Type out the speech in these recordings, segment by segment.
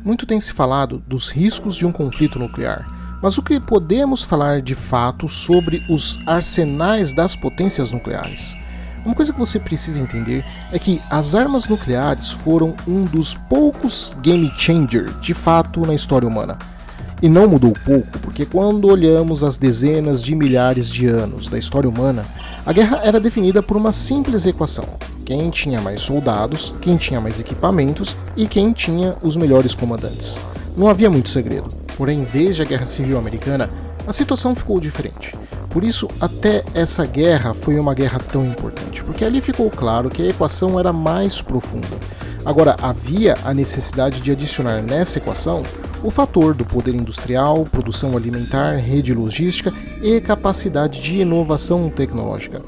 muito tem se falado dos riscos de um conflito nuclear, mas o que podemos falar de fato sobre os arsenais das potências nucleares? Uma coisa que você precisa entender é que as armas nucleares foram um dos poucos game changer de fato na história humana. E não mudou pouco, porque quando olhamos as dezenas de milhares de anos da história humana, a guerra era definida por uma simples equação: quem tinha mais soldados, quem tinha mais equipamentos e quem tinha os melhores comandantes. Não havia muito segredo, porém desde a Guerra Civil Americana, a situação ficou diferente. Por isso, até essa guerra foi uma guerra tão importante, porque ali ficou claro que a equação era mais profunda. Agora, havia a necessidade de adicionar nessa equação o fator do poder industrial, produção alimentar, rede logística e capacidade de inovação tecnológica.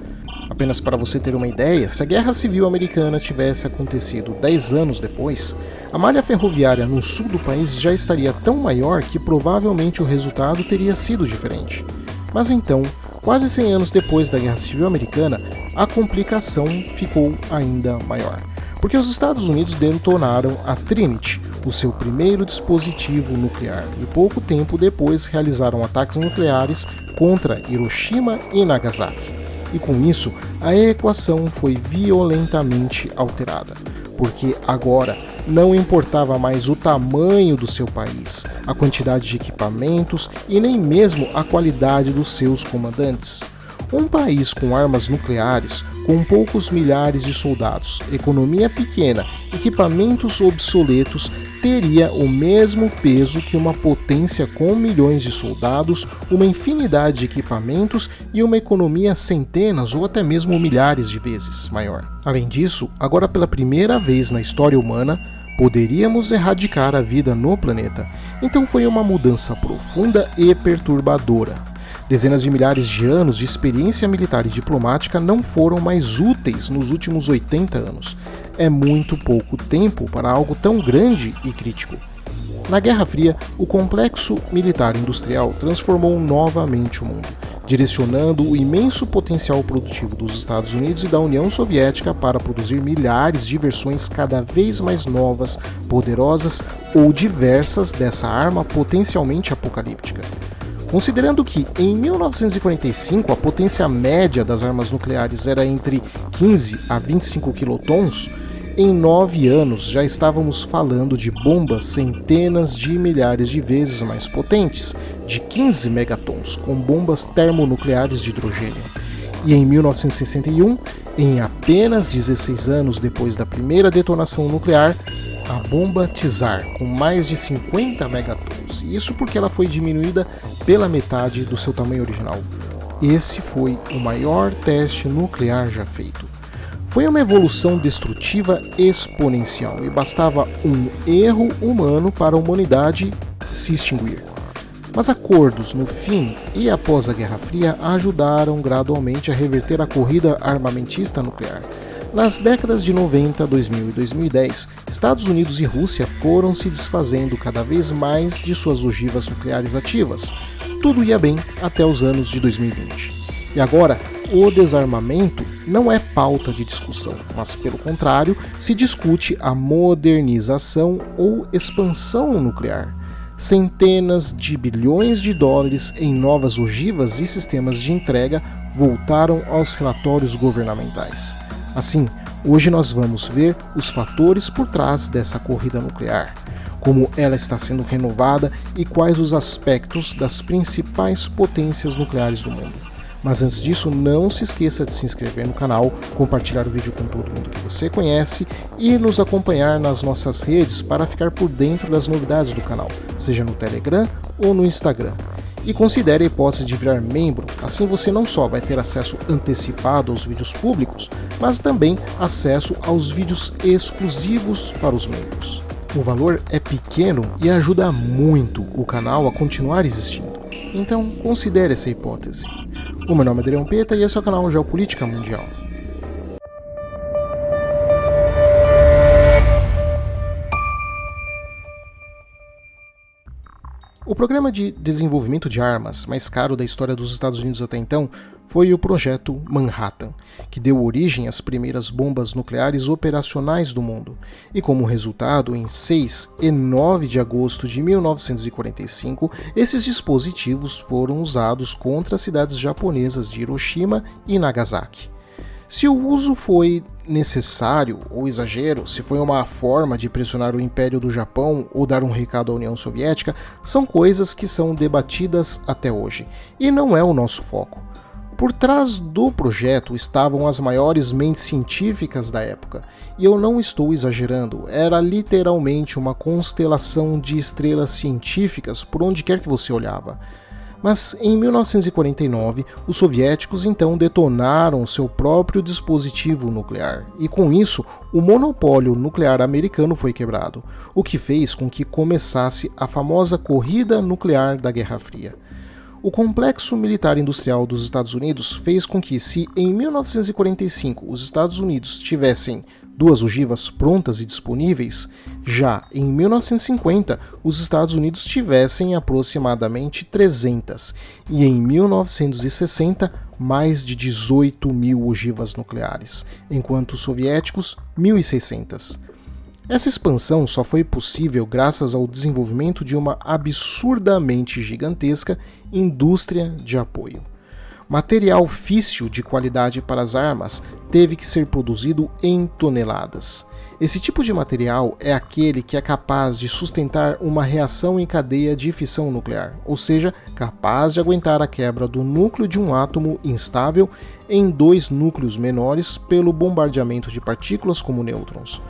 Apenas para você ter uma ideia, se a Guerra Civil Americana tivesse acontecido 10 anos depois, a malha ferroviária no sul do país já estaria tão maior que provavelmente o resultado teria sido diferente. Mas então, quase 100 anos depois da Guerra Civil Americana, a complicação ficou ainda maior. Porque os Estados Unidos detonaram a Trinity, o seu primeiro dispositivo nuclear, e pouco tempo depois realizaram ataques nucleares contra Hiroshima e Nagasaki. E com isso, a equação foi violentamente alterada, porque agora não importava mais o tamanho do seu país, a quantidade de equipamentos e nem mesmo a qualidade dos seus comandantes. Um país com armas nucleares, com poucos milhares de soldados, economia pequena, equipamentos obsoletos, teria o mesmo peso que uma potência com milhões de soldados, uma infinidade de equipamentos e uma economia centenas ou até mesmo milhares de vezes maior. Além disso, agora pela primeira vez na história humana, poderíamos erradicar a vida no planeta. Então foi uma mudança profunda e perturbadora. Dezenas de milhares de anos de experiência militar e diplomática não foram mais úteis nos últimos 80 anos. É muito pouco tempo para algo tão grande e crítico. Na Guerra Fria, o complexo militar industrial transformou novamente o mundo, direcionando o imenso potencial produtivo dos Estados Unidos e da União Soviética para produzir milhares de versões cada vez mais novas, poderosas ou diversas dessa arma potencialmente apocalíptica. Considerando que, em 1945, a potência média das armas nucleares era entre 15 a 25 quilotons, em 9 anos já estávamos falando de bombas centenas de milhares de vezes mais potentes, de 15 megatons, com bombas termonucleares de hidrogênio. E em 1961, em apenas 16 anos depois da primeira detonação nuclear, a bomba Tsar, com mais de 50 megatons, isso porque ela foi diminuída pela metade do seu tamanho original. Esse foi o maior teste nuclear já feito. Foi uma evolução destrutiva exponencial e bastava um erro humano para a humanidade se extinguir. Mas acordos no fim e após a Guerra Fria ajudaram gradualmente a reverter a corrida armamentista nuclear. Nas décadas de 90, 2000 e 2010, Estados Unidos e Rússia foram se desfazendo cada vez mais de suas ogivas nucleares ativas. Tudo ia bem até os anos de 2020. E agora, o desarmamento não é pauta de discussão, mas pelo contrário, se discute a modernização ou expansão nuclear. Centenas de bilhões de dólares em novas ogivas e sistemas de entrega voltaram aos relatórios governamentais. Assim, hoje nós vamos ver os fatores por trás dessa corrida nuclear, como ela está sendo renovada e quais os aspectos das principais potências nucleares do mundo. Mas antes disso, não se esqueça de se inscrever no canal, compartilhar o vídeo com todo mundo que você conhece e nos acompanhar nas nossas redes para ficar por dentro das novidades do canal, seja no Telegram ou no Instagram. E considere a hipótese de virar membro, assim você não só vai ter acesso antecipado aos vídeos públicos, mas também acesso aos vídeos exclusivos para os membros. O valor é pequeno e ajuda muito o canal a continuar existindo, então considere essa hipótese. O meu nome é Adriano Peta e esse é o canal Geopolítica Mundial. O programa de desenvolvimento de armas mais caro da história dos Estados Unidos até então foi o Projeto Manhattan, que deu origem às primeiras bombas nucleares operacionais do mundo, e como resultado, em 6 e 9 de agosto de 1945, esses dispositivos foram usados contra as cidades japonesas de Hiroshima e Nagasaki. Se o uso foi necessário ou exagero, se foi uma forma de pressionar o Império do Japão ou dar um recado à União Soviética, são coisas que são debatidas até hoje, e não é o nosso foco. Por trás do projeto estavam as maiores mentes científicas da época, e eu não estou exagerando, era literalmente uma constelação de estrelas científicas por onde quer que você olhava. Mas em 1949, os soviéticos então detonaram seu próprio dispositivo nuclear, e com isso, o monopólio nuclear americano foi quebrado, o que fez com que começasse a famosa corrida nuclear da Guerra Fria. O complexo militar industrial dos Estados Unidos fez com que, se em 1945 os Estados Unidos tivessem 2 ogivas prontas e disponíveis, já em 1950 os Estados Unidos tivessem aproximadamente 300 e em 1960 mais de 18 mil ogivas nucleares, enquanto os soviéticos 1.600. Essa expansão só foi possível graças ao desenvolvimento de uma absurdamente gigantesca indústria de apoio. Material físsil de qualidade para as armas teve que ser produzido em toneladas. Esse tipo de material é aquele que é capaz de sustentar uma reação em cadeia de fissão nuclear, ou seja, capaz de aguentar a quebra do núcleo de um átomo instável em 2 núcleos menores pelo bombardeamento de partículas como nêutrons.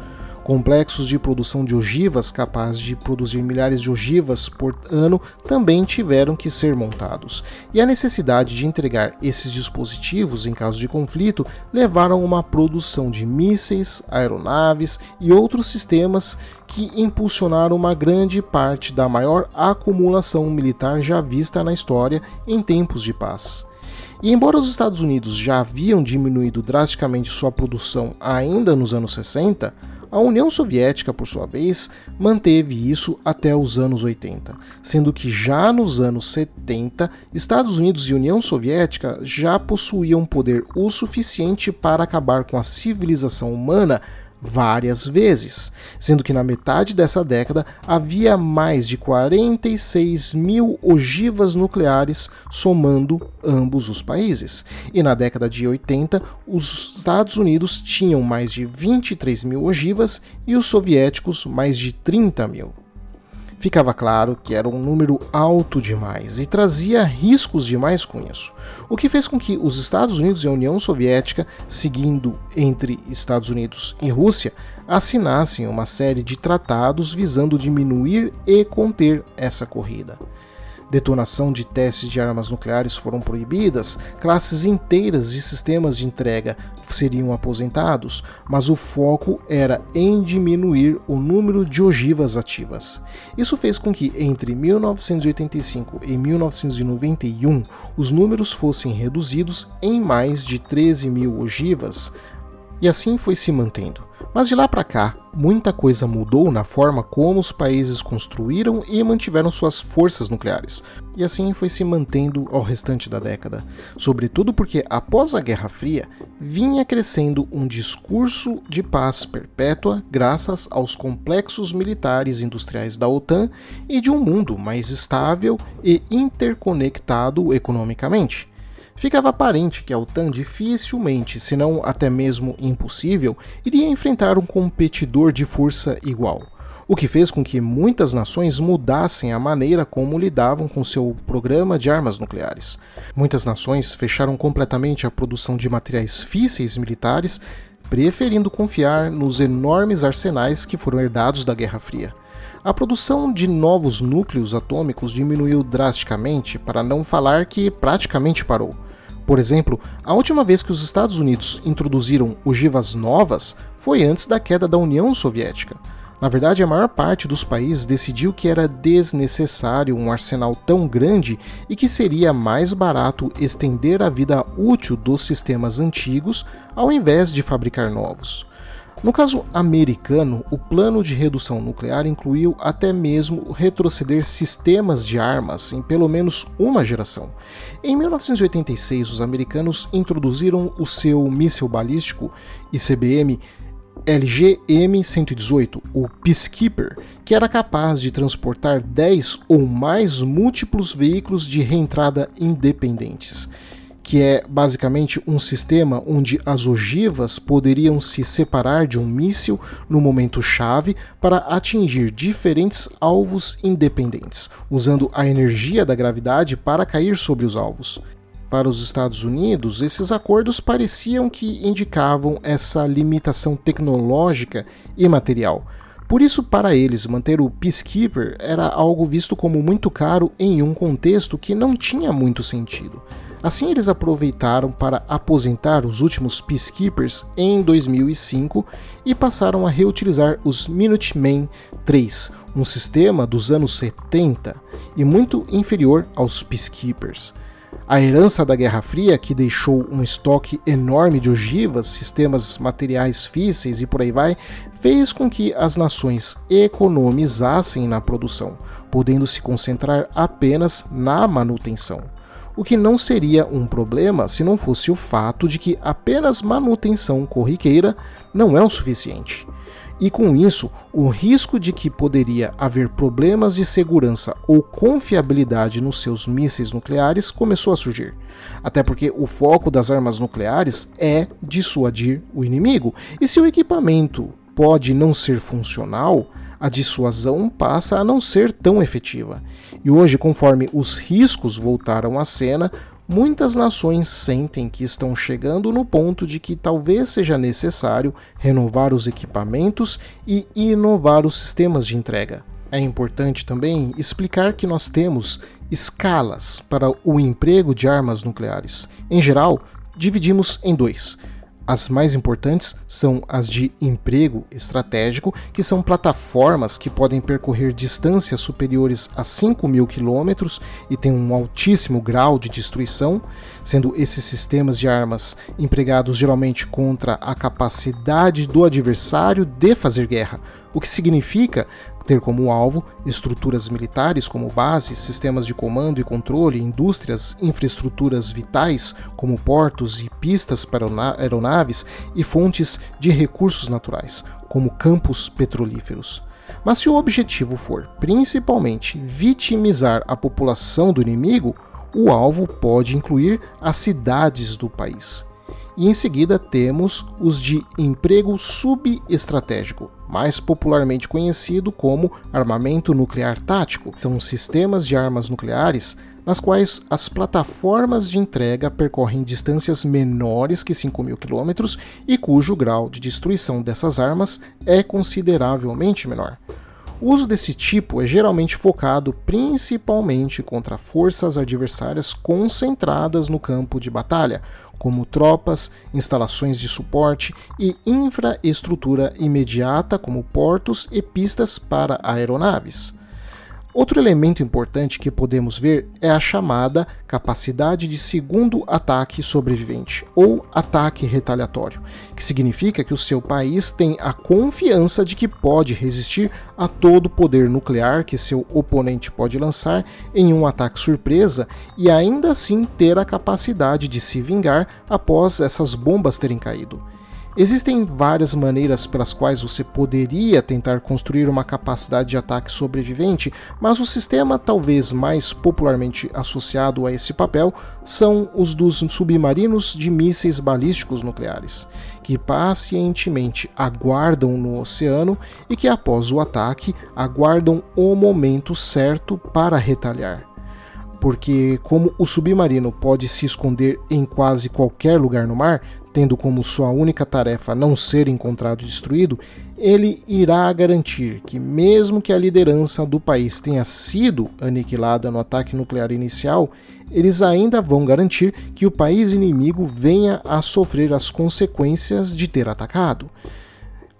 Complexos de produção de ogivas capazes de produzir milhares de ogivas por ano também tiveram que ser montados, e a necessidade de entregar esses dispositivos em caso de conflito levaram a uma produção de mísseis, aeronaves e outros sistemas que impulsionaram uma grande parte da maior acumulação militar já vista na história em tempos de paz. E embora os Estados Unidos já haviam diminuído drasticamente sua produção ainda nos anos 60, a União Soviética, por sua vez, manteve isso até os anos 80, sendo que já nos anos 70, Estados Unidos e União Soviética já possuíam poder o suficiente para acabar com a civilização humana várias vezes, sendo que na metade dessa década havia mais de 46 mil ogivas nucleares somando ambos os países, e na década de 80 os Estados Unidos tinham mais de 23 mil ogivas e os soviéticos mais de 30 mil. Ficava claro que era um número alto demais e trazia riscos demais com isso, o que fez com que os Estados Unidos e a União Soviética, seguindo entre Estados Unidos e Rússia, assinassem uma série de tratados visando diminuir e conter essa corrida. Detonação de testes de armas nucleares foram proibidas, classes inteiras de sistemas de entrega seriam aposentados, mas o foco era em diminuir o número de ogivas ativas. Isso fez com que entre 1985 e 1991 os números fossem reduzidos em mais de 13 mil ogivas, e assim foi se mantendo. Mas de lá para cá, muita coisa mudou na forma como os países construíram e mantiveram suas forças nucleares, e assim foi se mantendo ao restante da década, sobretudo porque após a Guerra Fria vinha crescendo um discurso de paz perpétua graças aos complexos militares e industriais da OTAN e de um mundo mais estável e interconectado economicamente. Ficava aparente que a OTAN dificilmente, se não até mesmo impossível, iria enfrentar um competidor de força igual, o que fez com que muitas nações mudassem a maneira como lidavam com seu programa de armas nucleares. Muitas nações fecharam completamente a produção de materiais físseis militares, preferindo confiar nos enormes arsenais que foram herdados da Guerra Fria. A produção de novos núcleos atômicos diminuiu drasticamente, para não falar que praticamente parou. Por exemplo, a última vez que os Estados Unidos introduziram ogivas novas foi antes da queda da União Soviética. Na verdade, a maior parte dos países decidiu que era desnecessário um arsenal tão grande e que seria mais barato estender a vida útil dos sistemas antigos ao invés de fabricar novos. No caso americano, o plano de redução nuclear incluiu até mesmo retroceder sistemas de armas em pelo menos uma geração. Em 1986, os americanos introduziram o seu míssil balístico ICBM LGM-118, o Peacekeeper, que era capaz de transportar 10 ou mais múltiplos veículos de reentrada independentes, que é basicamente um sistema onde as ogivas poderiam se separar de um míssil no momento-chave para atingir diferentes alvos independentes, usando a energia da gravidade para cair sobre os alvos. Para os Estados Unidos, esses acordos pareciam que indicavam essa limitação tecnológica e material. Por isso, para eles, manter o Peacekeeper era algo visto como muito caro em um contexto que não tinha muito sentido. Assim, eles aproveitaram para aposentar os últimos Peacekeepers em 2005 e passaram a reutilizar os Minuteman III, um sistema dos anos 70 e muito inferior aos Peacekeepers. A herança da Guerra Fria, que deixou um estoque enorme de ogivas, sistemas materiais físseis e por aí vai, fez com que as nações economizassem na produção, podendo se concentrar apenas na manutenção. O que não seria um problema se não fosse o fato de que apenas manutenção corriqueira não é o suficiente. E com isso, o risco de que poderia haver problemas de segurança ou confiabilidade nos seus mísseis nucleares começou a surgir. Até porque o foco das armas nucleares é dissuadir o inimigo, e se o equipamento pode não ser funcional, a dissuasão passa a não ser tão efetiva. E hoje, conforme os riscos voltaram à cena, muitas nações sentem que estão chegando no ponto de que talvez seja necessário renovar os equipamentos e inovar os sistemas de entrega. É importante também explicar que nós temos escalas para o emprego de armas nucleares. Em geral, dividimos em dois. As mais importantes são as de emprego estratégico, que são plataformas que podem percorrer distâncias superiores a 5.000 km e têm um altíssimo grau de destruição, sendo esses sistemas de armas empregados geralmente contra a capacidade do adversário de fazer guerra, o que significa ter como alvo estruturas militares como bases, sistemas de comando e controle, indústrias, infraestruturas vitais como portos e pistas para aeronaves e fontes de recursos naturais, como campos petrolíferos. Mas se o objetivo for principalmente vitimizar a população do inimigo, o alvo pode incluir as cidades do país. E em seguida temos os de emprego subestratégico, mais popularmente conhecido como armamento nuclear tático. São sistemas de armas nucleares nas quais as plataformas de entrega percorrem distâncias menores que 5.000 km e cujo grau de destruição dessas armas é consideravelmente menor. O uso desse tipo é geralmente focado principalmente contra forças adversárias concentradas no campo de batalha, como tropas, instalações de suporte e infraestrutura imediata, como portos e pistas para aeronaves. Outro elemento importante que podemos ver é a chamada capacidade de segundo ataque sobrevivente, ou ataque retaliatório, que significa que o seu país tem a confiança de que pode resistir a todo o poder nuclear que seu oponente pode lançar em um ataque surpresa e ainda assim ter a capacidade de se vingar após essas bombas terem caído. Existem várias maneiras pelas quais você poderia tentar construir uma capacidade de ataque sobrevivente, mas o sistema talvez mais popularmente associado a esse papel são os dos submarinos de mísseis balísticos nucleares, que pacientemente aguardam no oceano e que após o ataque aguardam o momento certo para retaliar. Porque como o submarino pode se esconder em quase qualquer lugar no mar, tendo como sua única tarefa não ser encontrado e destruído, ele irá garantir que mesmo que a liderança do país tenha sido aniquilada no ataque nuclear inicial, eles ainda vão garantir que o país inimigo venha a sofrer as consequências de ter atacado.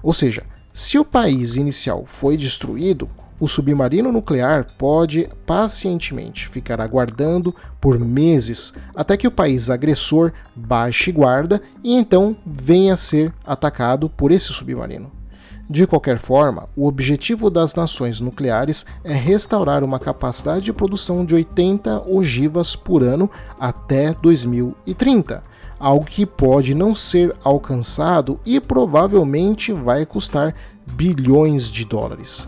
Ou seja, se o país inicial foi destruído, O submarino nuclear pode pacientemente ficar aguardando por meses até que o país agressor baixe guarda e então venha a ser atacado por esse submarino. De qualquer forma, o objetivo das nações nucleares é restaurar uma capacidade de produção de 80 ogivas por ano até 2030, algo que pode não ser alcançado e provavelmente vai custar bilhões de dólares.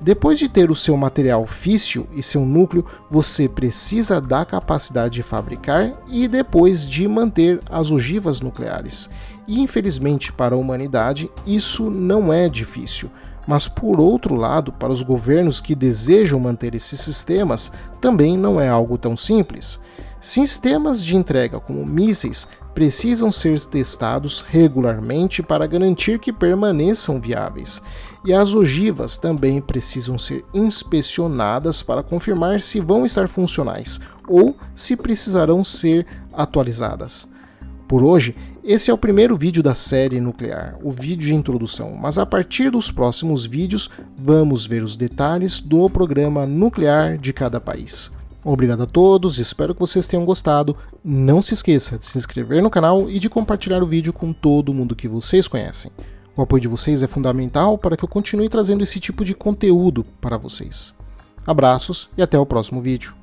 Depois de ter o seu material físsil e seu núcleo, você precisa da capacidade de fabricar e depois de manter as ogivas nucleares. E infelizmente para a humanidade isso não é difícil, mas por outro lado, para os governos que desejam manter esses sistemas, também não é algo tão simples. Sistemas de entrega como mísseis precisam ser testados regularmente para garantir que permaneçam viáveis, e as ogivas também precisam ser inspecionadas para confirmar se vão estar funcionais ou se precisarão ser atualizadas. Por hoje, esse é o primeiro vídeo da série nuclear, o vídeo de introdução, mas a partir dos próximos vídeos vamos ver os detalhes do programa nuclear de cada país. Obrigado a todos, espero que vocês tenham gostado. Não se esqueça de se inscrever no canal e de compartilhar o vídeo com todo mundo que vocês conhecem. O apoio de vocês é fundamental para que eu continue trazendo esse tipo de conteúdo para vocês. Abraços e até o próximo vídeo.